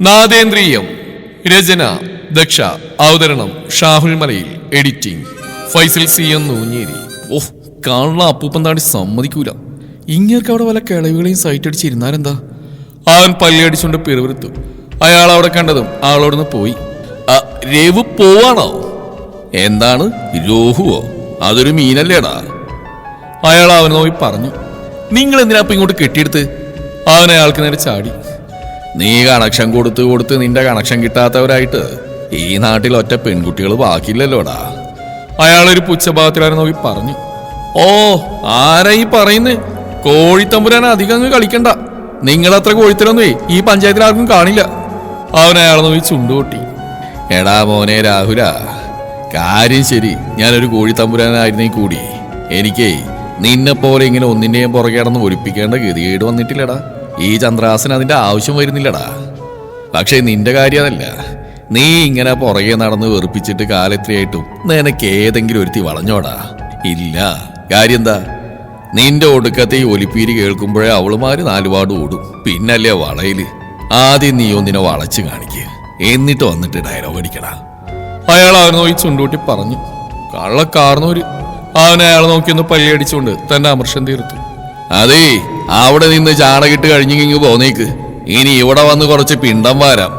നാദേന്ദ്രിയം രചന ദക്ഷ അവതരണം ഷാഹുൽ മലയിൽ editing Faisal C Nooncheri. ഓഹ്, കാണുന്ന അപ്പൂപ്പൻ താണ്ടി സമ്മതിക്കൂല. ഇങ്ങേർക്ക് അവിടെ വല്ല കിളവുകളെയും സൈറ്റ് അടിച്ചിരുന്നാലെന്താ? അവൻ പല്ലിയടിച്ചുകൊണ്ട് പിറുവിറുത്തു. അയാൾ അവിടെ കണ്ടതും ആളോടൊന്ന് പോയി. രവു പോവാണോ? എന്താണ് രോഹുവോ? അതൊരു മീനല്ലേടാ? അയാൾ അവനെ നോക്കി പറഞ്ഞു. നിങ്ങൾ എന്തിനാ ഇപ്പൊ ഇങ്ങോട്ട് കെട്ടിയെടുത്ത്? അവൻ അയാൾക്ക് നേരെ ചാടി. നീ കണക്ഷൻ കൊടുത്ത് നിന്റെ കണക്ഷൻ കിട്ടാത്തവരായിട്ട് ഈ നാട്ടിൽ ഒറ്റ പെൺകുട്ടികൾ ബാക്കിയില്ലല്ലോടാ. അയാളൊരു പുച്ഛഭാവത്തിലാരെ നോക്കി പറഞ്ഞു. ഓ, ആരാ ഈ പറയുന്നേ? കോഴിത്തമ്പുരാൻ അധികം അങ്ങ് കളിക്കണ്ട. നിങ്ങളത്ര കോഴിത്തരൊന്നേ ഈ പഞ്ചായത്തിൽ ആർക്കും കാണില്ല. അവൻ അയാളെ നോക്കി ചുണ്ടുകൊട്ടി. എടാ മോനെ രാഹുല, കാര്യം ശരി. ഞാനൊരു കോഴിത്തമ്പുരാനായിരുന്നെങ്കിൽ കൂടി എനിക്കേ നിന്നെ പോലെ ഇങ്ങനെ ഒന്നിന്റെയും പുറകെ കിടന്ന് ഒലിപ്പിക്കേണ്ട ഗതികേട് വന്നിട്ടില്ലടാ. ഈ ചന്ദ്രാസന് അതിന്റെ ആവശ്യം വരുന്നില്ലടാ. പക്ഷെ നിന്റെ കാര്യം അതല്ല. നീ ഇങ്ങനെ പുറകെ നടന്ന് വെറുപ്പിച്ചിട്ട് കാലെത്രയായിട്ടും നിനക്ക് ഏതെങ്കിലും ഒരുത്തി വളഞ്ഞോടാ? ഇല്ല. കാര്യം എന്താ? നിന്റെ ഒടുക്കത്തെ ഈ ഒലിപ്പീര് കേൾക്കുമ്പോഴേ അവളുമാര് നാലുപാട് ഓടും. പിന്നല്ലേ വളയില്. ആദ്യം നീ ഒന്നിനെ വളച്ച് കാണിക്കുക, എന്നിട്ട് വന്നിട്ട് ഡയലോഗ് അടിക്കടാ. അയാൾ അവനെ നോക്കി ചുണ്ടൂട്ടി പറഞ്ഞു. കള്ളക്കാർന്നൂര്. അവനെ അയാളെ നോക്കിയൊന്ന് പല്ലിയടിച്ചുകൊണ്ട് തന്റെ അമർഷം തീർത്തു. അതേ, അവിടെ നിന്ന് ചാണകിട്ട് കഴിഞ്ഞിങ്ങ് പോന്നേക്ക്. ഇനി ഇവിടെ വന്ന് കുറച്ച് പിണ്ടം വാരാം.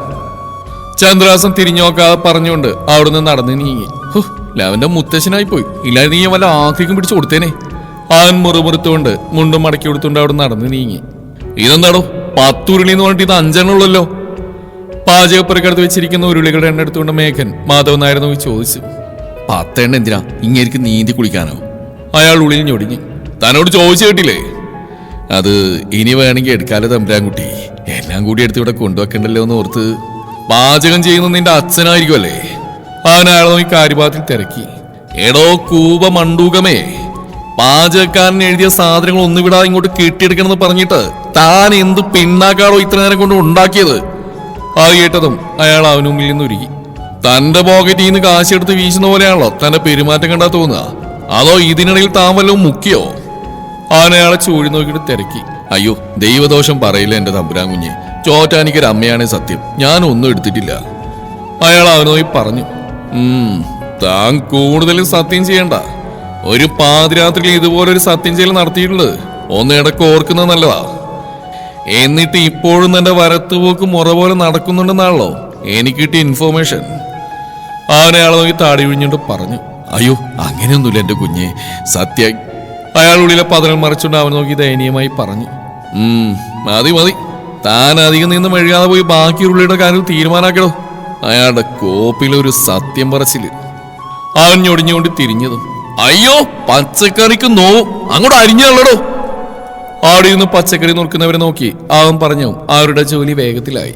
ചന്ദ്രാസൻ തിരിഞ്ഞു നോക്കാതെ പറഞ്ഞുകൊണ്ട് അവിടുന്ന് നടന്ന് നീങ്ങി. ലവന്റെ മുത്തശ്ശനായി പോയി. ഇല്ലാതെ നീ വല്ല ആക്രിക്കും പിടിച്ചു കൊടുത്തേനെ. അവൻ മുറുമുറുത്തുകൊണ്ട് മുണ്ടും മടക്കി കൊടുത്തുകൊണ്ട് അവിടെ നടന്ന് നീങ്ങി. ഇതെന്താടോ 10 ഉരുളി എന്ന് പറഞ്ഞിട്ട് ഇത് 5 എണ്ണുള്ളല്ലോ? പാചകപ്പുരക്കടുത്ത് വെച്ചിരിക്കുന്ന ഉരുളികളുടെ എണ്ണ എടുത്തുകൊണ്ട് മേഘൻ മാധവൻ നായർ നോക്കി ചോദിച്ചു. 10 എണ്ണ എന്തിനാ? ഇങ്ങേർക്ക് നീന്തി കുളിക്കാനോ? അയാൾ ഉള്ളിൽ ഞൊടിഞ്ഞു. തന്നോട് ചോദിച്ചു കേട്ടില്ലേ? അത് ഇനി വേണമെങ്കിൽ എടുക്കാലോ തമ്പുരാൻകുട്ടി. എല്ലാം കൂടി എടുത്ത് ഇവിടെ കൊണ്ടുവെക്കണ്ടല്ലോ എന്ന് ഓർത്ത്. പാചകം ചെയ്യുന്ന നിന്റെ അച്ഛനായിരിക്കുമല്ലേ? അവൻ അയാളെ നോക്കി കാര്യഭാഗത്തിൽ തിരക്കി. എടോ കൂപ മണ്ടൂകമേ, പാചകക്കാരൻ എഴുതിയ സാധനങ്ങൾ ഒന്നുവിടാ ഇങ്ങോട്ട് കെട്ടിയെടുക്കണമെന്ന് പറഞ്ഞിട്ട് താൻ എന്ത് പിന്നാക്കാടോ ഇത്ര നേരം കൊണ്ട് ഉണ്ടാക്കിയത്? അത് കേട്ടതും അയാൾ അവന് മുമ്പിൽ നിന്ന് ഉരുകി. തന്റെ പോക്കറ്റിൽ നിന്ന് കാശെടുത്ത് വീശുന്ന പോലെയാണല്ലോ തന്റെ പെരുമാറ്റം കണ്ടാ തോന്നുക. അതോ ഇതിനിടയിൽ താൻ വല്ലതും മുക്കിയോ? അവനയാളെ ചൂഴി നോക്കിയിട്ട് തിരക്കി. അയ്യോ, ദൈവദോഷം പറയില്ല എന്റെ തമ്പുരാൻ കുഞ്ഞെ. ചോറ്റാനിക്കൊരു അമ്മയാണേ സത്യം. ഞാനൊന്നും എടുത്തിട്ടില്ല. അയാൾ അവനോയി പറഞ്ഞു. താൻ കൂടുതലും സത്യം ചെയ്യണ്ട. ഒരു പാതിരാത്രിയിൽ ഇതുപോലൊരു സത്യം ചെയ്യൽ നടത്തിയിട്ടുള്ളത് ഒന്ന് ഇടക്ക് ഓർക്കുന്നത് നല്ലതാ. എന്നിട്ട് ഇപ്പോഴും തന്റെ വരത്തുപോക്ക് മുറ പോലെ നടക്കുന്നുണ്ടെന്നാണല്ലോ എനിക്ക് കിട്ടിയ ഇൻഫോർമേഷൻ. അവനയാളെ നോക്കി താടി ഒഴിഞ്ഞിട്ട് പറഞ്ഞു. അയ്യോ, അങ്ങനെയൊന്നുമില്ല എന്റെ കുഞ്ഞെ, സത്യ. അയാളുള്ളിലെ പതനം മറിച്ചുകൊണ്ട് അവൻ നോക്കി ദയനീയമായി പറഞ്ഞു. മതി മതി, താൻ അധികം നിന്ന് മെഴുകാതെ പോയി ബാക്കി ഉള്ളിയുടെ കാര്യം തീരുമാനാക്കണോ? അയാളുടെ കോപ്പിലൊരു സത്യം പറച്ചില്. അവൻ ഞൊടിഞ്ഞുകൊണ്ട് തിരിഞ്ഞതും. അയ്യോ, പച്ചക്കറിക്ക് നോവും, അങ്ങോട്ട് അരിഞ്ഞുള്ളടോ. അവിടെ ഇരുന്ന് പച്ചക്കറി നോക്കുന്നവരെ നോക്കി അവൻ പറഞ്ഞു. അവരുടെ ജോലി വേഗത്തിലായി.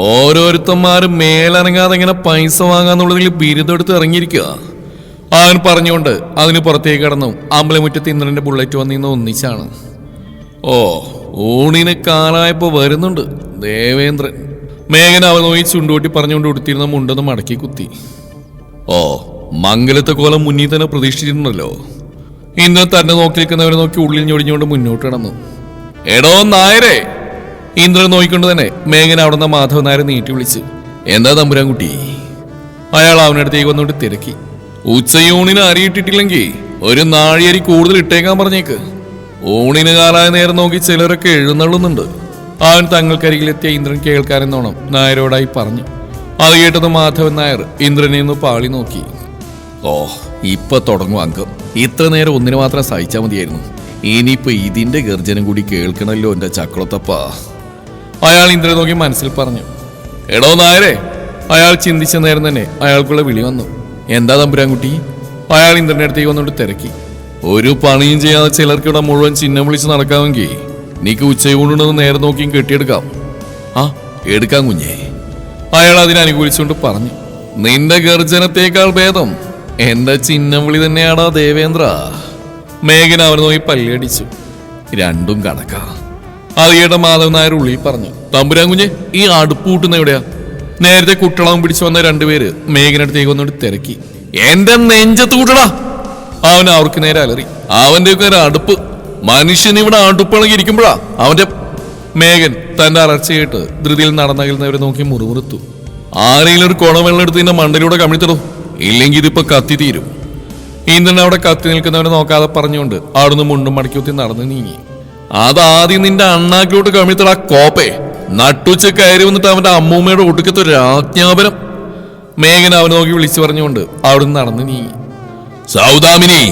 ഓരോരുത്തന്മാരും മേലനങ്ങാതെ ഇങ്ങനെ പൈസ വാങ്ങാന്നുള്ളതിൽ ബിരുദെടുത്ത് ഇറങ്ങിയിരിക്കുക. അവൻ പറഞ്ഞുകൊണ്ട് അതിന് പുറത്തേക്ക് കടന്നു. അമ്പലമുറ്റത്ത് ഇന്ദ്രന്റെ ബുള്ളറ്റ് വന്നിന്ന് ഒന്നിച്ചാണ്. ഓ, ഊണിന് കാലായപ്പോ വരുന്നുണ്ട് ദേവേന്ദ്രൻ. മേഘന അവൻ നോക്കി ചുണ്ടുകൊട്ടി പറഞ്ഞുകൊണ്ട് ഉടുത്തിരുന്ന മുണ്ടൊന്ന് മടക്കി കുത്തി. ഓ, മംഗലത്തെ കോലം മുന്നിൽ തന്നെ പ്രതീക്ഷിച്ചിട്ടുണ്ടല്ലോ. ഇന്ന് തന്നെ നോക്കി നിൽക്കുന്നവരെ നോക്കി ഉള്ളിൽ ഞൊടിഞ്ഞുകൊണ്ട് മുന്നോട്ട് കടന്നു. എടോ നായരെ! ഇന്ദ്രൻ നോക്കിക്കൊണ്ട് തന്നെ മേഘന അവിടുന്ന് മാധവൻ നായരെ നീട്ടി വിളിച്ചു. എന്താ തമ്പുരാൻകുട്ടി? അയാൾ അവനടുത്തേക്ക് വന്നുകൊണ്ട് തിരക്കി. ഉച്ചയൂണിന് അരിയിട്ടിട്ടില്ലെങ്കിൽ ഒരു നാഴിയരി കൂടുതൽ ഇട്ടേക്കാൻ പറഞ്ഞേക്ക്. ഊണിന് കാലായ നേരം നോക്കി ചിലരൊക്കെ എഴുന്നള്ളുന്നുണ്ട്. അവൻ തങ്ങൾക്കരികിലെത്തിയ ഇന്ദ്രൻ കേൾക്കാനെന്നോണം നായരോടായി പറഞ്ഞു. അത് കേട്ടത് മാധവൻ നായർ ഇന്ദ്രനെ ഒന്ന് പാളി നോക്കി. ഓ, ഇപ്പൊ തുടങ്ങും അംഗം. ഇത്ര നേരം ഒന്നിനു മാത്രം സഹിച്ചാൽ മതിയായിരുന്നു. ഇനിയിപ്പോ ഇതിന്റെ ഗർജനം കൂടി കേൾക്കണല്ലോ എന്റെ ചക്രത്തപ്പ. അയാൾ ഇന്ദ്രനെ നോക്കി മനസ്സിൽ പറഞ്ഞു. എടോ നായരെ! അയാൾ ചിന്തിച്ച നേരം തന്നെ അയാൾക്കുള്ള വിളി വന്നു. എന്താ തമ്പുരാൻകുട്ടി? അയാൾ ഇന്ദ്രന്റെ അടുത്തേക്ക് വന്നോണ്ട് തിരക്കി. ഒരു പണിയും ചെയ്യാതെ ചിലർക്ക് ഇവിടെ മുഴുവൻ ചിഹ്നം വിളിച്ച് നടക്കാമെങ്കിൽ നീക്ക് ഉച്ചയൂണെന്ന് നേരെ നോക്കിയും കെട്ടിയെടുക്കാം. ആ, എടുക്കാം കുഞ്ഞേ. അയാൾ അതിനനുകൂലിച്ചുകൊണ്ട് പറഞ്ഞു. നിന്റെ ഗർജനത്തേക്കാൾ ഭേദം എന്റെ ചിഹ്നം വിളി തന്നെയാടാ ദേവേന്ദ്ര. മേഘന അവനെ നോക്കി പല്ലിയടിച്ചു. രണ്ടും കണക്കാ. അത് കേട്ട മാധവൻ നായർ ഉള്ളിൽ പറഞ്ഞു. തമ്പുരാൻ കുഞ്ഞെ, ഈ അടുപ്പ് കൂട്ടുന്ന എവിടെയാ? നേരത്തെ കുട്ടളവും പിടിച്ചു വന്ന 2 പേര് മേഘനടുത്തേക്ക് വന്നോണ്ട് തിരക്കി. എന്റെ നെഞ്ചത്ത് കൂട്ടടാ! അവൻ അവർക്ക് നേരെ അലറി. അവന്റെ ഒക്കെ ഒരു അടുപ്പ്. മനുഷ്യൻ ഇവിടെ അടുപ്പിളകി ഇരിക്കുമ്പോഴാ അവന്റെ മേഘൻ തന്റെ അലർച്ച കേട്ട് ധൃതിയിൽ നടന്നകലുന്നവരെ നോക്കി മുറുമുറുത്തു. ആരെങ്കിലും ഒരു കുടവെള്ളം എടുത്ത് ഇതിന്റെ മണ്ടയിലൂടെ കമിഴ്ത്തിടും, ഇല്ലെങ്കിൽ ഇതിപ്പോ കത്തി തീരും. ഇന്ദ്രൻ അവിടെ കത്തി നിൽക്കുന്നവരെ നോക്കാതെ പറഞ്ഞുകൊണ്ട് അവിടുന്ന് മുണ്ടും മടക്കി കുത്തി നടന്ന് നീങ്ങി. അതാദ്യം നിന്റെ അണ്ണാക്കിലോട്ട് കമിഴ്ത്തടാ കോപ്പേ. നട്ടുച്ച കയറി വന്നിട്ട് അവന്റെ അമ്മൂമ്മയുടെ ഒടുക്കത്തെ ഒരു ആജ്ഞാപനം. മേഘൻ അവനെ നോക്കി വിളിച്ചു പറഞ്ഞുകൊണ്ട് അവിടുന്ന് നടന്ന് നീങ്ങി. സൗദാമിനി!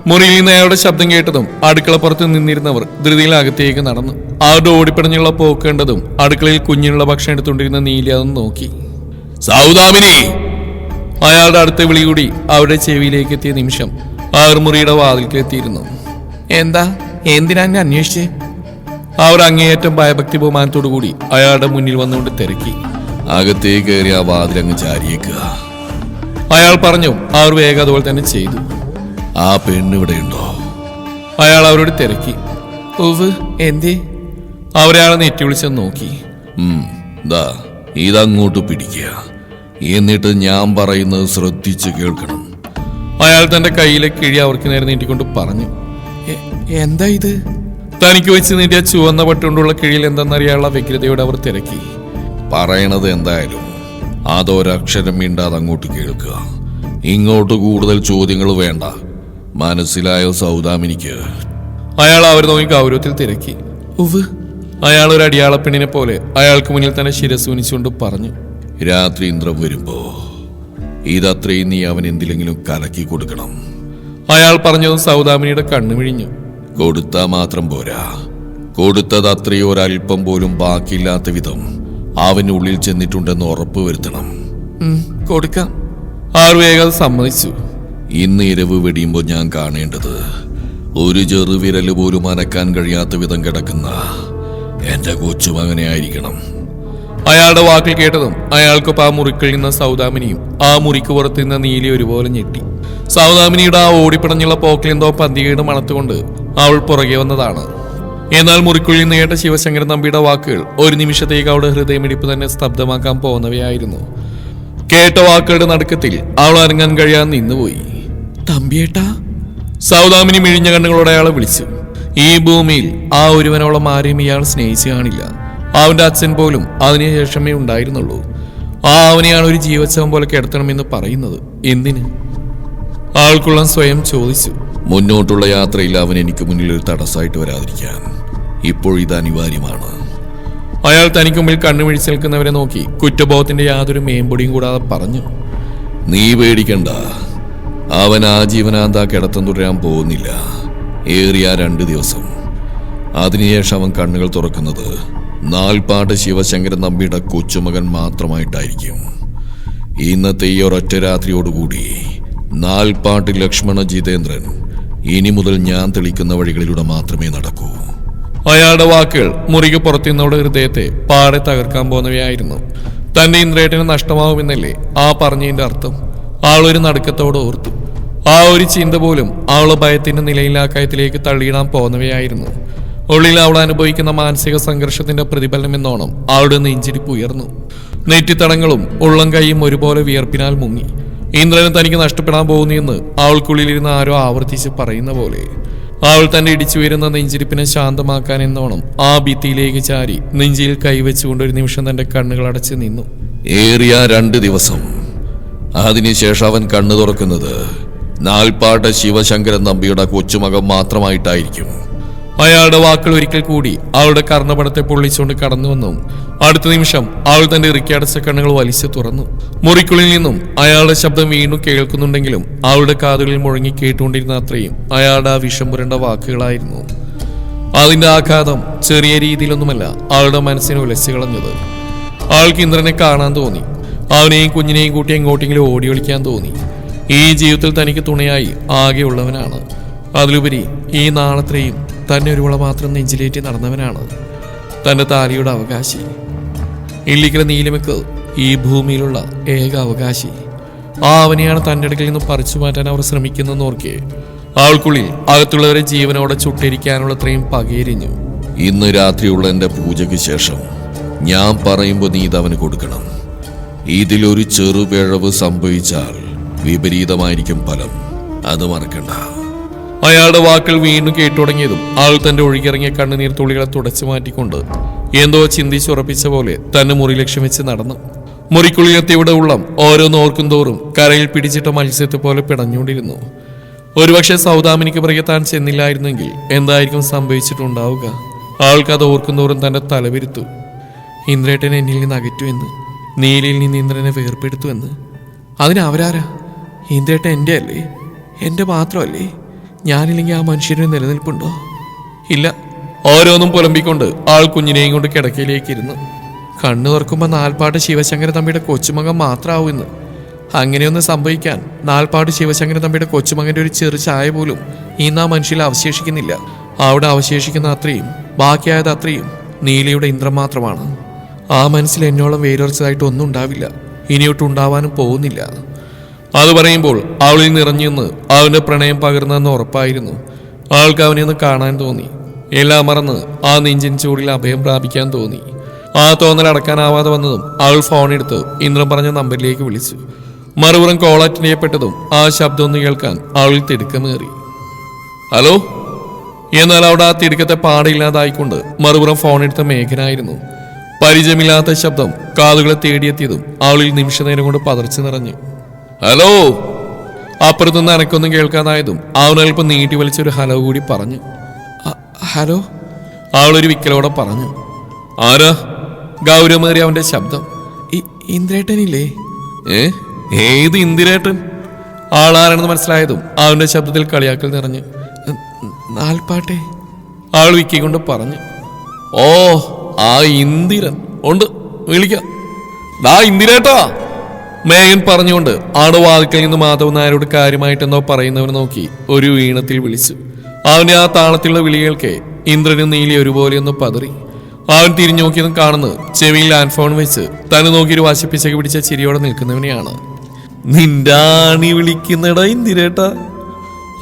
മുറിയിൽ നിന്ന് അയാളുടെ ശബ്ദം കേട്ടതും അടുക്കളപ്പുറത്ത് നിന്നിരുന്നവർ ധൃതിയിൽ അകത്തേക്ക് നടന്നു. അവരുടെ ഓടിപ്പിടഞ്ഞുള്ള പോക്ക് കണ്ടതും അടുക്കളയിൽ കുഞ്ഞിനുള്ള ഭക്ഷണം എടുത്തുകൊണ്ടിരുന്ന നീലി അതൊന്ന് നോക്കി. സൗദാമിനി! അയാളുടെ അടുത്ത വിളി കൂടി അവരുടെ ചെവിയിലേക്ക് എത്തിയ നിമിഷം അവർ മുറിയുടെ വാതിൽക്ക് എത്തിയിരുന്നു. എന്താ, എന്തിനാ എന്നെ അന്വേഷിച്ച്? അവർ അങ്ങേയറ്റം ഭയഭക്തി ബഹുമാനത്തോടു കൂടി അയാളുടെ മുന്നിൽ വന്നുകൊണ്ട് തിരക്കി. അകത്തേക്ക് കയറി ആ വാതിലങ്ങ് ചാരിയേക്കുക, അയാൾ പറഞ്ഞു. അവർ വേഗം അതുപോലെ തന്നെ ചെയ്തു. ആ പെണ്ണിവിടെയുണ്ടോ? അയാൾ അവരോട് തിരക്കി. ഓവ്, എന്തേ? അവരയാളെ നെറ്റി വിളിച്ചെന്ന് നോക്കി. ദാ ഇതങ്ങോട്ട് പിടിക്കുക, എന്നിട്ട് ഞാൻ പറയുന്നത് ശ്രദ്ധിച്ച് കേൾക്കണം. അയാൾ തന്റെ കയ്യിലെ കിഴി അവർക്ക് നേരെ നീട്ടിക്കൊണ്ട് പറഞ്ഞു. എന്താ ഇത്? തനിക്ക് വെച്ച് നീട്ടിയ ചുവന്ന പട്ടുകൊണ്ടുള്ള കിഴിയിൽ എന്തെന്നറിയാനുള്ള വ്യഗ്രതയോടെ അവർ തിരക്കി. പറയണത് എന്തായാലും അതൊരക്ഷരം മിണ്ടാതെ അങ്ങോട്ട് കേൾക്കുക. ഇങ്ങോട്ട് കൂടുതൽ ചോദ്യങ്ങൾ വേണ്ട, മനസ്സിലായോ സൗദാമിനിക്ക്? അയാൾ അവർ നോക്കി ഗൗരവത്തിൽ തിരക്കി. ഉവ്. അയാൾ ഒരു അടിയാളപ്പെണ്ണിനെ പോലെ അയാൾക്ക് മുന്നിൽ തന്നെ ശിരസ് ഉനിച്ചുകൊണ്ട് പറഞ്ഞു. രാത്രി ഇന്ദ്രൻ വരുമ്പോ ഇതത്രയും നീ അവൻ എന്തിലെങ്കിലും കലക്കി കൊടുക്കണം. അയാൾ പറഞ്ഞതും സൗദാമിനിയുടെ കണ്ണുമിഴിഞ്ഞു. കൊടുത്താ മാത്രം പോരാ, കൊടുത്തത് അത്രയോ ഒരൽപ്പം പോലും ബാക്കിയില്ലാത്ത വിധം അവനുള്ളിൽ ചെന്നിട്ടുണ്ടെന്ന് ഉറപ്പ് വരുത്തണം. കൊടുക്കാം. ആർ വേഗം സമ്മതിച്ചു. ഇന്ന് ഇരവ് വെടിയുമ്പോൾ ഞാൻ കാണേണ്ടത് ഒരു ചെറുവിരല് പോലും അനക്കാൻ കഴിയാത്ത വിധം കിടക്കുന്ന എന്റെ കൊച്ചുമകനെ ആയിരിക്കണം. അയാളുടെ വാക്കിൽ കേട്ടതും അയാൾക്കൊപ്പം ആ മുറിക്കിൽ നിന്ന സൗദാമിനിയും ആ മുറിക്ക് പുറത്ത് നിന്ന നീലി ഒരുപോലെ ഞെട്ടി. സൗദാമിനിയുടെ ആ ഓടിപ്പിടഞ്ഞുള്ള പോക്കിൽ എന്തോ പന്തികയുടെ മണത്തുകൊണ്ട് അവൾ പുറകെ വന്നതാണ്. എന്നാൽ മുറിക്കുള്ളിൽ നിന്ന് കേട്ട ശിവശങ്കരൻ നമ്പിയുടെ വാക്കുകൾ ഒരു നിമിഷത്തേക്ക് അവളുടെ ഹൃദയമിടിപ്പ് തന്നെ സ്തബ്ധമാക്കാൻ പോകുന്നവയായിരുന്നു. കേട്ട വാക്കുകളുടെ നടുക്കത്തിൽ അവൾ അനങ്ങാൻ കഴിയാൻ നിന്നുപോയി. തമ്പിയേട്ടാ! സൗദാമിനി മിഴിഞ്ഞ കണ്ണുകളോടെ അയാളെ വിളിച്ചു. ഈ ഭൂമിയിൽ ആ ഒരുവനോളം ആരെയും ഇയാൾ സ്നേഹിച്ചു കാണില്ല. അവന്റെ അച്ഛൻ പോലും അതിനുശേഷമേ ഉണ്ടായിരുന്നുള്ളൂ. ആ അവനെയാണ് ഒരു ജീവച്ഛവം പോലെ കിടത്തണമെന്ന് പറയുന്നത്. എന്തിന്? ആൾക്കുള്ള സ്വയം ചോദിച്ചു. മുന്നോട്ടുള്ള യാത്രയിൽ അവൻ എനിക്ക് മുന്നിൽ ഒരു തടസ്സമായിട്ട് വരാതിരിക്കാൻ ഇപ്പോൾ ഇത് അനിവാര്യമാണ്. അയാൾ തനിക്ക് മുമ്പിൽ കണ്ണുമിഴിച്ച് നിൽക്കുന്നവരെ നോക്കി കുറ്റബോധത്തിന്റെ യാതൊരു മേമ്പൊടിയും കൂടാതെ പറഞ്ഞു. നീ പേടിക്കണ്ട, അവൻ ആജീവനാന്താ കിടത്തം തുടരാൻ പോകുന്നില്ല. ഏറിയ 2 ദിവസം. അതിനുശേഷം അവൻ കണ്ണുകൾ തുറക്കുന്നത് നാൽപ്പാട്ട് ശിവശങ്കരൻ നമ്പിയുടെ കൊച്ചുമകൻ മാത്രമായിട്ടായിരിക്കും. ഇന്നത്തെ ഈ ഒരൊറ്റ രാത്രിയോടുകൂടി നാൽപ്പാട്ട് ലക്ഷ്മണ ജിതേന്ദ്രൻ ഇനി മുതൽ ഞാൻ തെളിക്കുന്ന വഴികളിലൂടെ മാത്രമേ നടക്കൂ. അയാളുടെ വാക്കുകൾ മുറിക്ക് പുറത്തുനിന്നവളുടെ ഹൃദയത്തെ പാടെ തകർക്കാൻ പോകുന്നവയായിരുന്നു. തന്റെ ഇന്ദ്രേട്ടന് നഷ്ടമാവുമെന്നല്ലേ ആ പറഞ്ഞതിന്റെ അർത്ഥം? ആളൊരു നടുക്കത്തോടെ ഓർത്തു. ആ ഒരു ചിന്ത പോലും അവളെ ഭയത്തിന്റെ നിലയിലാക്കയത്തിലേക്ക് തള്ളിയിടാൻ പോകുന്നവയായിരുന്നു. ഉള്ളിൽ അവൾ അനുഭവിക്കുന്ന മാനസിക സംഘർഷത്തിന്റെ പ്രതിഫലനം എന്നോണം അവളുടെ നെഞ്ചിരിപ്പ് ഉയർന്നു. നെറ്റിത്തടങ്ങളും ഉള്ളം കൈയും ഒരുപോലെ വിയർപ്പിനാൽ മുങ്ങി. ഇന്ദ്രന് തനിക്ക് നഷ്ടപ്പെടാൻ പോകുന്നെന്ന് അവൾക്കുള്ളിലിരുന്ന് ആരോ ആവർത്തിച്ച് പറയുന്ന പോലെ അവൾ തന്റെ ഇടിച്ചു വരുന്ന നെഞ്ചിരിപ്പിനെ ശാന്തമാക്കാൻ എന്നോണം ആ ഭിത്തിയിലേക്ക് ചാരി നെഞ്ചിൽ കൈവച്ചുകൊണ്ട് ഒരു നിമിഷം തന്റെ കണ്ണുകൾ അടച്ചു നിന്നു. ഏറിയ 2 ദിവസം. അതിനുശേഷം അവൻ കണ്ണു തുറക്കുന്നത് നാൽപ്പാട്ട് ശിവശങ്കരൻ നമ്പിയുടെ കൊച്ചുമകൻ മാത്രമായിട്ടായിരിക്കും. അയാളുടെ വാക്കുകൾ ഒരിക്കൽ കൂടി അവളുടെ കർണപടത്തെ പൊള്ളിച്ചുകൊണ്ട് കടന്നുവന്നു. അടുത്ത നിമിഷം അവൾ തന്റെ ഇറുക്കിയടച്ച കണ്ണുകൾ വലിച്ചു തുറന്നു. മുറിക്കുള്ളിൽ നിന്നും അയാളുടെ ശബ്ദം വീണ്ടും കേൾക്കുന്നുണ്ടെങ്കിലും അവളുടെ കാതുകളിൽ മുഴങ്ങി കേട്ടുകൊണ്ടിരുന്ന അത്രയും അയാളുടെ ആ വിഷം പുരണ്ട വാക്കുകളായിരുന്നു. അതിന്റെ ആഘാതം ചെറിയ രീതിയിലൊന്നുമല്ല അവളുടെ മനസ്സിനെ ഉലച്ചു കളഞ്ഞത്. അവൾക്ക് ഇന്ദ്രനെ കാണാൻ തോന്നി. അവനെയും കുഞ്ഞിനെയും കൂട്ടി എങ്ങോട്ടെങ്കിലും ഓടി ഒളിക്കാൻ തോന്നി. ഈ ജീവിതത്തിൽ തനിക്ക് തുണയായി ആകെയുള്ളവനാണ്. അതിലുപരി ഈ നാളത്തെയും തന്നെ ഒരുവള മാത്രം നെഞ്ചിലേറ്റി നടന്നവനാണ്. തന്റെ താലിയുടെ അവകാശി. ഇല്ലിക്കല നീലിമയ്ക്ക് ഈ ഭൂമിയിലുള്ള ഏക അവകാശി. ആ അവനെയാണ് തന്റെ അടുക്കൽ നിന്ന് പറിച്ചു മാറ്റാൻ അവർ ശ്രമിക്കുന്നതെന്ന് ഓർക്കെ അവൾക്കുള്ളിൽ അകത്തുള്ളവരെ ജീവനോടെ ചുട്ടിരിക്കാനുള്ളത്രയും പകയെരിഞ്ഞു. ഇന്ന് രാത്രിയുള്ള എന്റെ പൂജയ്ക്ക് ശേഷം ഞാൻ പറയുമ്പോൾ നീ ഇതവന് കൊടുക്കണം. ഇതിലൊരു ചെറുപിഴവ് സംഭവിച്ചാൽ വിപരീതമായിരിക്കും ഫലം. അത് മറക്കണ്ട. അയാളുടെ വാക്കുകൾ വീണ്ടും കേട്ടുടങ്ങിയതും ആൾ തന്റെ ഒഴുകിയിറങ്ങിയ കണ്ണുനീർ തുള്ളികളെ തുടച്ചു മാറ്റിക്കൊണ്ട് എന്തോ ചിന്തിച്ചുറപ്പിച്ച പോലെ തന്നെ മുറി ലക്ഷ്യം വെച്ച് നടന്നു. മുറിക്കുള്ളിലെത്തിയുടെ ഉള്ളം ഓരോന്ന് ഓർക്കും തോറും കരയിൽ പിടിച്ചിട്ട മത്സ്യത്തെ പോലെ പിടഞ്ഞുകൊണ്ടിരുന്നു. ഒരുപക്ഷെ സൗദാമിനിക്ക് പിറകെ താൻ ചെന്നില്ലായിരുന്നെങ്കിൽ എന്തായിരിക്കും സംഭവിച്ചിട്ടുണ്ടാവുക? ആൾക്കത് ഓർക്കുന്തോറും തന്റെ തലവിരുത്തു. ഇന്ദ്രേട്ടൻ എന്നിൽ നിന്ന് അകറ്റുമെന്ന്, നീലിയിൽ നിന്ന് ഇന്ദ്രനെ വേർപ്പെടുത്തുമെന്ന്. അതിനവരാരാ? ഇന്ദ്രേട്ടൻ എൻ്റെ അല്ലേ? എൻ്റെ മാത്രമല്ലേ? ഞാനില്ലെങ്കിൽ ആ മനുഷ്യന് നിലനിൽപ്പുണ്ടോ? ഇല്ല. ഓരോന്നും പുലമ്പിക്കൊണ്ട് ആൾ കുഞ്ഞിനെയും കൊണ്ട് കിടക്കയിലേക്ക് ഇരുന്നു. കണ്ണു തുറക്കുമ്പോൾ നാൽപ്പാട്ട് ശിവശങ്കര തമ്പിയുടെ കൊച്ചുമകൻ മാത്രമാവുമെന്ന്. അങ്ങനെയൊന്നും സംഭവിക്കാൻ നാൽപ്പാട്ട് ശിവശങ്കര തമ്പിയുടെ കൊച്ചുമകന്റെ ഒരു ചെറു ചായ പോലും ഇന്ന് ആ മനുഷ്യൽ അവശേഷിക്കുന്നില്ല. അവിടെ അവശേഷിക്കുന്ന അത്രയും, ബാക്കിയായത് അത്രയും നീലയുടെ ഇന്ദ്രൻ മാത്രമാണ്. ആ മനസ്സിൽ എന്നോളം വേരൊറച്ചതായിട്ട് ഒന്നും ഉണ്ടാവില്ല, ഇനിയൊട്ടുണ്ടാവാനും പോകുന്നില്ല. അത് പറയുമ്പോൾ അവളിൽ നിറഞ്ഞെന്ന് അവന്റെ പ്രണയം പകർന്നെന്ന് ഉറപ്പായിരുന്നു. ആൾക്ക് അവനെ ഒന്ന് കാണാൻ തോന്നി. എല്ലാം മറന്ന് ആ നെഞ്ചിൻ ചൂടിൽ അഭയം പ്രാപിക്കാൻ തോന്നി. ആ തോന്നൽ അടക്കാനാവാതെ വന്നതും അവൾ ഫോണെടുത്ത് ഇന്ദ്രൻ പറഞ്ഞ നമ്പറിലേക്ക് വിളിച്ചു. മറുപുറം കോൾ അറ്റൻഡ് ചെയ്യപ്പെട്ടതും ആ ശബ്ദം ഒന്ന് കേൾക്കാൻ അവളിൽ തിടുക്കമേറി. ഹലോ. എന്നാൽ അവിടെ ആ തിടുക്കത്തെ പാടില്ലാതായിക്കൊണ്ട് മറുപുറം ഫോണെടുത്ത മേഘനായിരുന്നു. പരിചയമില്ലാത്ത ശബ്ദം കാതുകളെ തേടിയെത്തിയതും അവളിൽ നിമിഷനേരം കൊണ്ട് പതർച്ചു നിറഞ്ഞു. ഹലോ. അപ്പുറത്തുനിന്ന് എനക്കൊന്നും കേൾക്കാതായതും അവനൽപ്പം നീട്ടി വലിച്ചൊരു ഹലോ കൂടി പറഞ്ഞു. ഹലോ. അവളൊരു വിക്കലോടെ പറഞ്ഞു. ആരാ? ഗൗരവമേറിയ അവന്റെ ശബ്ദം. ഇന്ദ്രേട്ടനില്ലേ? ഏത് ഇന്ദിരേട്ടൻ? ആളാരാണെന്ന് മനസ്സിലായതും അവന്റെ ശബ്ദത്തിൽ കളിയാക്കൽ നിറഞ്ഞു. നാൽപ്പാട്ടെ, ആൾ വിക്കിക്കൊണ്ട് പറഞ്ഞു. ഓ, ആ ഇന്ദിരൻ ഉണ്ട്, വിളിക്കാം. ഡാ ഇന്ദിരേട്ടാ, മേഘൻ പറഞ്ഞുകൊണ്ട് ആടുവാതിക്കൽ നിന്ന് മാധവൻ നായരോട് കാര്യമായിട്ടെന്നോ പറയുന്നവനെ നോക്കി ഒരു ഈണത്തിൽ വിളിച്ചു. അവന്റെ ആ താളത്തിലുള്ള വിളികൾക്ക് ഇന്ദ്രനും നീലി ഒരുപോലെയൊന്ന് പതറി. അവൻ തിരിഞ്ഞു നോക്കിയതും കാണുന്നത് ചെവിയിൽ ലാൻഡ് ഫോൺ വെച്ച് തന്നെ നോക്കിയൊരു വാശിപ്പിച്ചൊക്കെ പിടിച്ച ചിരിയോടെ നിൽക്കുന്നവനെയാണ്. നിന്റാണി വിളിക്കുന്നടാ ഇന്ദിരേട്ടാ,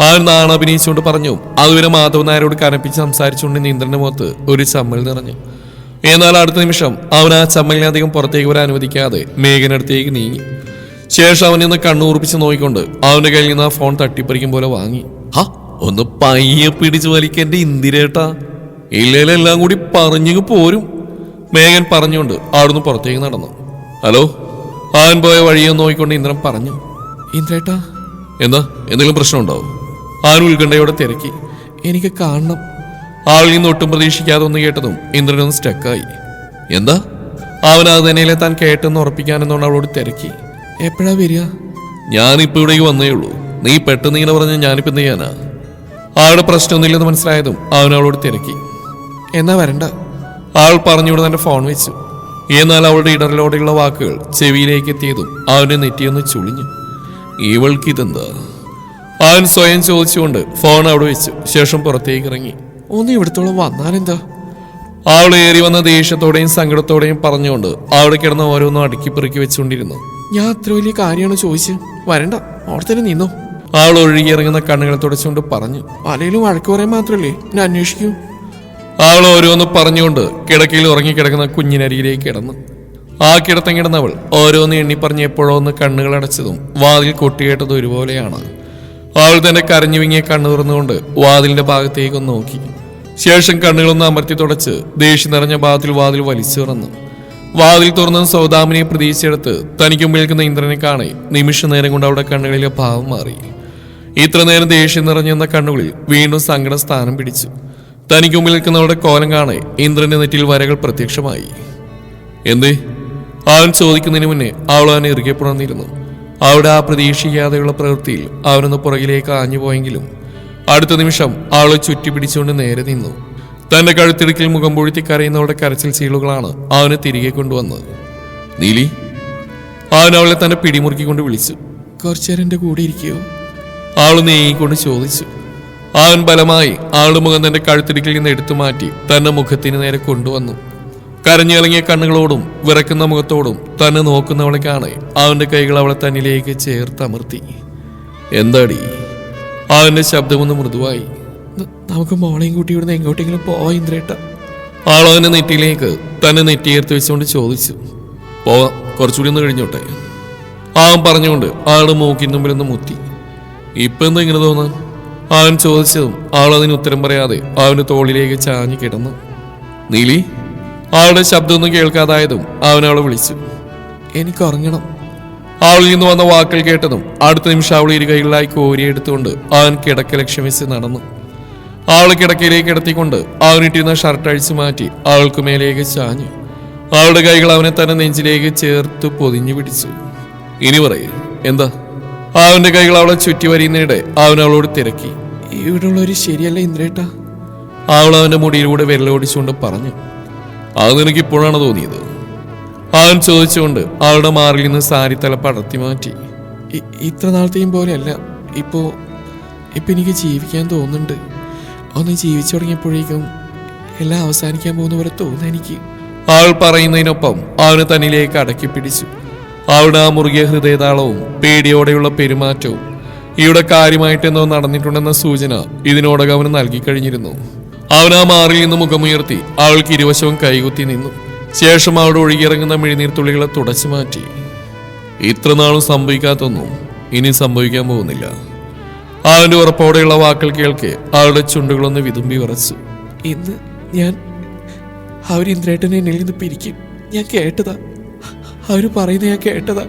അവൻ നാണഭിനയിച്ചുകൊണ്ട് പറഞ്ഞു. അതുവരെ മാധവൻ നായരോട് കനപ്പിച്ച് സംസാരിച്ചുകൊണ്ട് ഇന്ദ്രന്റെ മുഖത്ത് ഒരു ചമ്മൽ നിറഞ്ഞു. എന്നാൽ അടുത്ത നിമിഷം അവൻ ആ ചമ്മലിനധികം പുറത്തേക്ക് വരാൻ അനുവദിക്കാതെ മേഘനടുത്തേക്ക് നീങ്ങി. ശേഷം അവൻ നിന്ന് കണ്ണൂർപ്പിച്ച് നോക്കിക്കൊണ്ട് അവന്റെ കയ്യിൽ നിന്ന് ആ ഫോൺ തട്ടിപ്പറിക്കും പോലെ വാങ്ങി. ഒന്ന് പയ്യെ പിടിച്ചു വലിക്കെന്റെ ഇന്ദിരേട്ടാ, ഇല്ലേലെല്ലാം കൂടി പറഞ്ഞു പോരും, മേഘൻ പറഞ്ഞുകൊണ്ട് അവിടുന്ന് പുറത്തേക്ക് നടന്നു. ഹലോ. അവൻ പോയ വഴിയെന്ന് നോക്കിക്കൊണ്ട് ഇന്ദ്രൻ പറഞ്ഞു. ഇന്ദ്രേട്ടാ. എന്താ, എന്തെങ്കിലും പ്രശ്നമുണ്ടാവും? അവൻ ഉത്കണ്ഠയോടെ തിരക്കി. എനിക്ക് കാണണം. ആളിൽ നിന്ന് ഒട്ടും പ്രതീക്ഷിക്കാതെ ഒന്ന് കേട്ടതും ഇന്ദ്രനൊന്ന് സ്റ്റക്കായി. എന്താ? അവൻ അത് തന്നെയല്ലേ താൻ കേട്ടെന്ന് ഉറപ്പിക്കാനെന്നോണ്ട് അവളോട് തിരക്കി. എപ്പോഴാ വരിക? ഞാനിപ്പോ ഇവിടേക്ക് വന്നേ ഉള്ളൂ. നീ പെട്ടെന്ന് ഇങ്ങനെ പറഞ്ഞ ഞാനിപ്പോ എന്ത് ചെയ്യാനാ? ആളുടെ പ്രശ്നമൊന്നുമില്ലെന്ന് മനസ്സിലായതും അവൻ അവളോട് തിരക്കി. എന്നാ വരണ്ട, ആൾ പറഞ്ഞുകൊണ്ട് തന്റെ ഫോൺ വെച്ചു. എന്നാൽ അവളുടെ ഇടറിലോടെയുള്ള വാക്കുകൾ ചെവിയിലേക്ക് എത്തിയതും അവന്റെ നെറ്റിയൊന്ന് ചുളിഞ്ഞു. ഇവൾക്ക് ഇതെന്താ? അവൻ സ്വയം ചോദിച്ചുകൊണ്ട് ഫോൺ അവിടെ വെച്ചു. ശേഷം പുറത്തേക്ക് ഇറങ്ങി. ഒന്ന് ഇവിടത്തോളം വന്നാലെന്താ? അവൾ ഏറി വന്ന ദേഷ്യത്തോടെയും സങ്കടത്തോടെയും പറഞ്ഞുകൊണ്ട് അവിടെ കിടന്ന് ഓരോന്നും അടുക്കി പെറുക്കി വെച്ചുകൊണ്ടിരുന്നു. ഞാൻ അത്ര വലിയ കാര്യമാണ് ചോദിച്ചു. വരണ്ട, അവിടെ തന്നെ നിന്നോ. അവൾ ഒഴുകിയിറങ്ങുന്ന കണ്ണുകളെ തുടച്ചുകൊണ്ട് പറഞ്ഞു. അലയിലും വഴക്ക് പറയാൻ മാത്രമല്ലേ എന്നെ അന്വേഷിക്കൂ. അവൾ ഓരോന്ന് പറഞ്ഞുകൊണ്ട് കിടക്കയിൽ ഉറങ്ങിക്കിടക്കുന്ന കുഞ്ഞിനരിയിലേക്ക് കിടന്നു. ആ കിടത്തം കിടന്നവൾ ഓരോന്ന് എണ്ണി പറഞ്ഞ് എപ്പോഴോ ഒന്ന് കണ്ണുകൾ അടച്ചതും വാതിൽ കൊട്ടിയേട്ടത് ഒരുപോലെയാണ്. അവൾ തന്നെ കരഞ്ഞു വിങ്ങിയ കണ്ണു തുറന്നുകൊണ്ട് വാതിലിന്റെ ഭാഗത്തേക്കൊന്ന് നോക്കി. ശേഷം കണ്ണുകളൊന്ന് അമർത്തി തുടച്ച് ദേഷ്യം നിറഞ്ഞ ഭാഗത്തിൽ വാതിൽ വലിച്ചു തുറന്നു. വാതിൽ തുറന്ന് സൗദാമിനിയെ പ്രതീക്ഷിച്ചെടുത്ത് തനിക്ക് മുമ്പിൽ നിൽക്കുന്ന ഇന്ദ്രനെ കാണെ നിമിഷ നേരം കൊണ്ട് അവളുടെ കണ്ണുകളിലെ ഭാവം മാറി. ഇത്ര നേരം ദേഷ്യം നിറഞ്ഞെന്ന കണ്ണുകളിൽ വീണ്ടും സങ്കടം സ്ഥാനം പിടിച്ചു. തനിക്ക് മുമ്പിൽ നിൽക്കുന്നവളുടെ കോലം കാണെ ഇന്ദ്രന്റെ നെറ്റിൽ വരകൾ പ്രത്യക്ഷമായി. എന്തേ? അവൻ ചോദിക്കുന്നതിന് മുന്നേ അവൾ അവനെ ഇറുകെ പുണർന്നിരുന്നു. അവിടെ ആ പ്രതീക്ഷിക്കാതെയുള്ള പ്രവൃത്തിയിൽ അവനൊന്ന് പുറകിലേക്ക് ആഞ്ഞു പോയെങ്കിലും അടുത്ത നിമിഷം അവളെ ചുറ്റി പിടിച്ചുകൊണ്ട് നേരെ നിന്നു. തന്റെ കഴുത്തിടുക്കിൽ മുഖം പൊഴുത്തി കരയുന്നവളുടെ കരച്ചിൽ ചീളുകളാണ് അവനെ തിരികെ കൊണ്ടുവന്നത്. നീലി. അവൻ അവളെ തന്നെ പിടിമുറുക്കിക്കൊണ്ട് വിളിച്ചു. കുറച്ചേരം എന്റെ കൂടെ ഇരിക്കുകയോ? അവൾ നീങ്ങിക്കൊണ്ട് ചോദിച്ചു. അവൻ ബലമായി അവളുടെ മുഖം തന്റെ കഴുത്തിടുക്കിൽ നിന്ന് എടുത്തു മാറ്റി തന്റെ മുഖത്തിന് നേരെ കൊണ്ടുവന്നു. കരഞ്ഞിളങ്ങിയ കണ്ണുകളോടും വിറക്കുന്ന മുഖത്തോടും തന്നെ നോക്കുന്നവളെ കാണെ അവന്റെ കൈകൾ അവളെ തന്നിലേക്ക് ചേർത്തമർത്തി. എന്താടി? അവന്റെ ശബ്ദമൊന്ന് മൃദുവായി. നമുക്ക് മോളെയും കൂട്ടി ഇവിടുന്ന് എങ്ങോട്ടെങ്കിലും പോവാ ഇന്ദ്രേട്ട. ആളവന്റെ നെറ്റിയിലേക്ക് തന്നെ നെറ്റിയേർത്ത് വെച്ചുകൊണ്ട് ചോദിച്ചു. പോവാം, കുറച്ചുകൂടി ഒന്ന് കഴിഞ്ഞോട്ടെ. അവൻ പറഞ്ഞുകൊണ്ട് ആളുടെ മൂക്കിന് മുമ്പിൽ ഒന്ന് മുത്തി. ഇപ്പൊ എന്താ ഇങ്ങനെ തോന്നാൻ? അവൻ ചോദിച്ചതും അവൾ അതിന് ഉത്തരം പറയാതെ അവന്റെ തോളിലേക്ക് ചാഞ്ഞു കിടന്നു. നീലി. അവളുടെ ശബ്ദമൊന്നും കേൾക്കാതായതും അവൻ അവളെ വിളിച്ചു. എനിക്ക് ഉറങ്ങണം. അവളിൽ നിന്ന് വന്ന വാക്കുകൾ കേട്ടതും അടുത്ത നിമിഷം അവൾ ഇരു കൈകളിലായി കോരിയെടുത്തുകൊണ്ട് അവൻ കിടക്ക ലക്ഷ്യം വെച്ച് നടന്നു. അവളെ കിടക്കയിലേക്ക് കിടത്തിക്കൊണ്ട് അവനിട്ടിരുന്ന ഷർട്ട് അഴിച്ചു മാറ്റി അവൾക്ക് മേലേക്ക് ചാഞ്ഞു. അവളുടെ കൈകൾ അവനെ തന്നെ നെഞ്ചിലേക്ക് ചേർത്ത് പൊതിഞ്ഞു പിടിച്ചു. ഇനി പറയേ എന്താ? അവന്റെ കൈകൾ അവളെ ചുറ്റി വരിയുന്നതിടെ അവൻ അവളോട് തിരക്കി. ഇവിടെയുള്ളൊരു ശരിയല്ല ഇന്ദ്രേട്ട. അവൾ അവന്റെ മുടിയിലൂടെ വിരലോടിച്ചുകൊണ്ട് പറഞ്ഞു. അത് നിനക്ക് ഇപ്പോഴാണ് തോന്നിയത്? അവൻ ചോദിച്ചുകൊണ്ട് അവളുടെ മാറിൽ നിന്ന് സാരി തല പടർത്തി മാറ്റി. ഇത്ര നാളത്തെയും പോലെയല്ല. ഇപ്പോ എനിക്ക് ജീവിക്കാൻ തോന്നുന്നുണ്ട്. ഒന്ന് ജീവിച്ചു തുടങ്ങിയപ്പോഴേക്കും എല്ലാം അവസാനിക്കാൻ പോകുന്ന പോലെ തോന്നുന്നു എനിക്ക്. അവൾ പറയുന്നതിനൊപ്പം അവന് തന്നിലേക്ക് അടക്കി പിടിച്ചു. അവളുടെ ആ മുറുകിയ ഹൃദയതാളവും പേടിയോടെയുള്ള പെരുമാറ്റവും ഇവിടെ കാര്യമായിട്ടെന്തോ നടന്നിട്ടുണ്ടെന്ന സൂചന ഇതിനോടകം അവന് നൽകിക്കഴിഞ്ഞിരുന്നു. അവൻ ആ മാറിൽ നിന്ന് മുഖമുയർത്തി അവൾക്ക് ഇരുവശവും കൈകുത്തി നിന്നു. ശേഷം അവളുടെ ഒഴുകിയിറങ്ങുന്ന മിഴിനീർത്തുള്ളികളെ തുടച്ചു മാറ്റി. ഇത്ര നാളും സംഭവിക്കാത്തൊന്നും ഇനി സംഭവിക്കാൻ പോകുന്നില്ല. അവന്റെ ഉറപ്പോടെയുള്ള വാക്കുകൾ കേൾക്കെ അവളുടെ ചുണ്ടുകളൊന്ന് വിതുമ്പി വിറച്ചു. ഇന്ന് ഞാൻ അവരിന്ദ്രേട്ടനെ എന്നിൽ നിന്ന് പിരിക്കും. ഞാൻ കേട്ടതാ. അവര് പറയുന്നത് ഞാൻ കേട്ടതാ.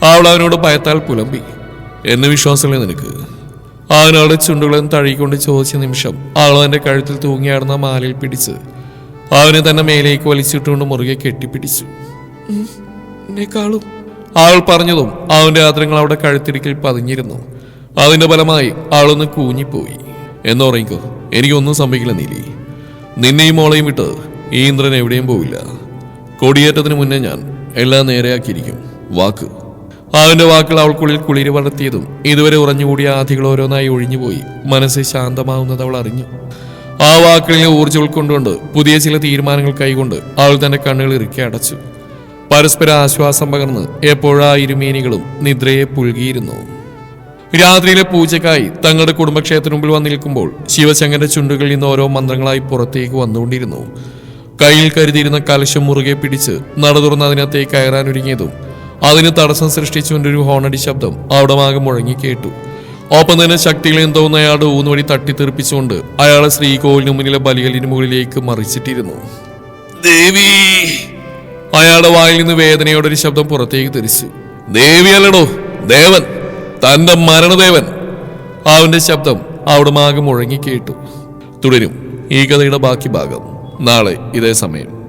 അവൾ അവനോട് ഭയത്താൽ പുലമ്പി. എന്നെ വിശ്വാസമല്ലേ നിനക്ക്? അവൻ അവളുടെ ചുണ്ടുകളും തഴുകിക്കൊണ്ട് ചോദിച്ച നിമിഷം അവൾ അവന്റെ കഴുത്തിൽ തൂങ്ങിയാടുന്ന മാലയിൽ പിടിച്ച് അവനെ തന്നെ മേലേക്ക് വലിച്ചിട്ടുകൊണ്ട് മുറുകെ കെട്ടിപ്പിടിച്ചു. എന്നെക്കാളും അവൾ പറഞ്ഞതും അവന്റെ ആദരങ്ങൾ അവിടെ കഴുത്തിരിക്കിൽ പതിഞ്ഞിരുന്നു. അതിന്റെ ഫലമായി അവളൊന്ന് കൂഞ്ഞിപ്പോയി. എന്നുറങ്ങിക്കോ, എനിക്കൊന്നും സംഭവിക്കില്ല നീലി. നിന്നെയും മോളെയും വിട്ട് ഈ ഇന്ദ്രൻ എവിടെയും പോവില്ല. കൊടിയേറ്റത്തിന് മുന്നേ ഞാൻ എല്ലാം നേരെയാക്കിയിരിക്കും. വാക്ക്. അവന്റെ വാക്കുകൾ അവൾക്കുള്ളിൽ കുളിര് വളർത്തിയതും ഇതുവരെ ഉറഞ്ഞുകൂടിയ ആധികൾ ഓരോന്നായി ഒഴിഞ്ഞുപോയി മനസ്സ് ശാന്തമാവുന്നത് അവൾ അറിഞ്ഞു. ആ വാക്കുകളിലെ ഊർജ്ജം ഉൾക്കൊണ്ടുകൊണ്ട് പുതിയ ചില തീരുമാനങ്ങൾ കൈകൊണ്ട് അവൾ തന്റെ കണ്ണുകൾ ഇറുക്കി അടച്ചു. പരസ്പര ആശ്വാസം പകർന്ന് എപ്പോഴാ ഇരുമേനികളും നിദ്രയെ പുൽകിയിരുന്നു. രാത്രിയിലെ പൂജക്കായി തങ്ങളുടെ കുടുംബക്ഷേത്രത്തിന് മുമ്പിൽ വന്നു നിൽക്കുമ്പോൾ ശിവശങ്കരന്റെ ചുണ്ടുകളിൽ നിന്ന് ഓരോ മന്ത്രങ്ങളായി പുറത്തേക്ക് വന്നുകൊണ്ടിരുന്നു. കയ്യിൽ കരുതിയിരുന്ന കലശം മുറുകെ പിടിച്ച് നട തുറന്ന് അതിനകത്തേക്ക് കയറാനൊരുങ്ങിയതും അതിന് തടസ്സം സൃഷ്ടിച്ചുകൊണ്ടൊരു ഹോണടി ശബ്ദം അവിടെ ആകെ മുഴങ്ങി കേട്ടു. ഒപ്പം തന്നെ ശക്തിയിൽ എന്തോന്ന് അയാളുടെ ഊന്നുവഴി തട്ടിത്തെറിപ്പിച്ചുകൊണ്ട് അയാളെ ശ്രീകോവിലിന് മുന്നിലെ ബലികലിന് മുകളിലേക്ക് മറിച്ചിട്ടിരുന്നു. ദേവി! അയാളുടെ വായിൽ നിന്ന് വേദനയോടൊരു ശബ്ദം പുറത്തേക്ക് തെറിച്ചു. ദേവിയല്ലടോ, ദേവൻ, തന്റെ മരണദേവൻ. അവന്റെ ശബ്ദം അവിടെ ആകെ മുഴങ്ങി കേട്ടു. തുടരും ഈ കഥയുടെ ബാക്കി ഭാഗം നാളെ ഇതേ സമയം.